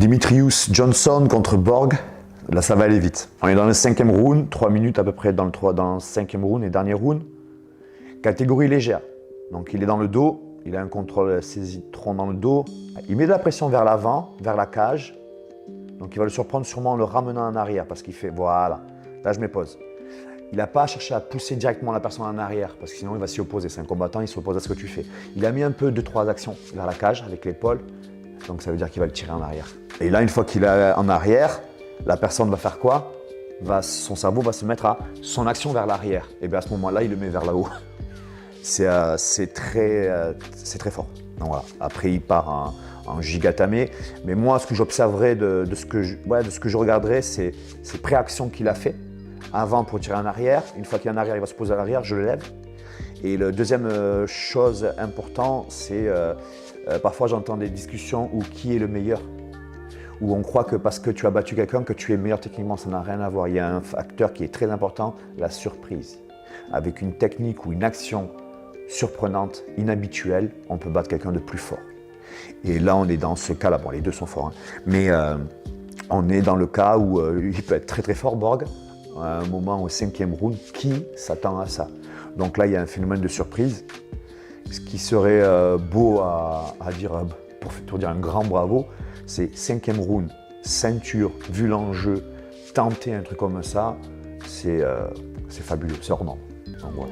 Dimitrius Johnson contre Borg. Là, ça va aller vite. On est dans le 5e round, 3 minutes à peu près dans le 5e round et dernier round. Catégorie légère. Donc, il est dans le dos. Il a un contrôle saisie de tronc dans le dos. Il met de la pression vers l'avant, vers la cage. Donc, il va le surprendre sûrement en le ramenant en arrière parce qu'il fait, voilà, là, je me pose. Il n'a pas à chercher à pousser directement la personne en arrière parce que sinon, il va s'y opposer. C'est un combattant, il s'oppose à ce que tu fais. Il a mis un peu 2-3 actions vers la cage avec l'épaule. Donc, ça veut dire qu'il va le tirer en arrière. Et là, une fois qu'il est en arrière, la personne va faire quoi? Son cerveau va se mettre à son action vers l'arrière. Et bien à ce moment-là, il le met vers là-haut. C'est très fort. Donc voilà. Après, il part en gigatamé. Mais moi, ce que j'observerais de ce que je regarderais, c'est ces préactions qu'il a fait avant pour tirer en arrière. Une fois qu'il est en arrière, il va se poser à l'arrière, je le lève. Et la deuxième chose importante, c'est parfois j'entends des discussions où qui est le meilleur, où on croit que parce que tu as battu quelqu'un que tu es meilleur techniquement, ça n'a rien à voir. Il y a un facteur qui est très important, la surprise. Avec une technique ou une action surprenante, inhabituelle, on peut battre quelqu'un de plus fort. Et là, on est dans ce cas-là. Bon, les deux sont forts, hein. Mais on est dans le cas où il peut être très très fort, Borg, à un moment au 5e round. Qui s'attend à ça? Donc là, il y a un phénomène de surprise. Ce qui serait beau à dire, pour dire un grand bravo, c'est 5e round, ceinture, vu l'enjeu, tenter un truc comme ça, c'est fabuleux, c'est hors norme. Donc, voilà.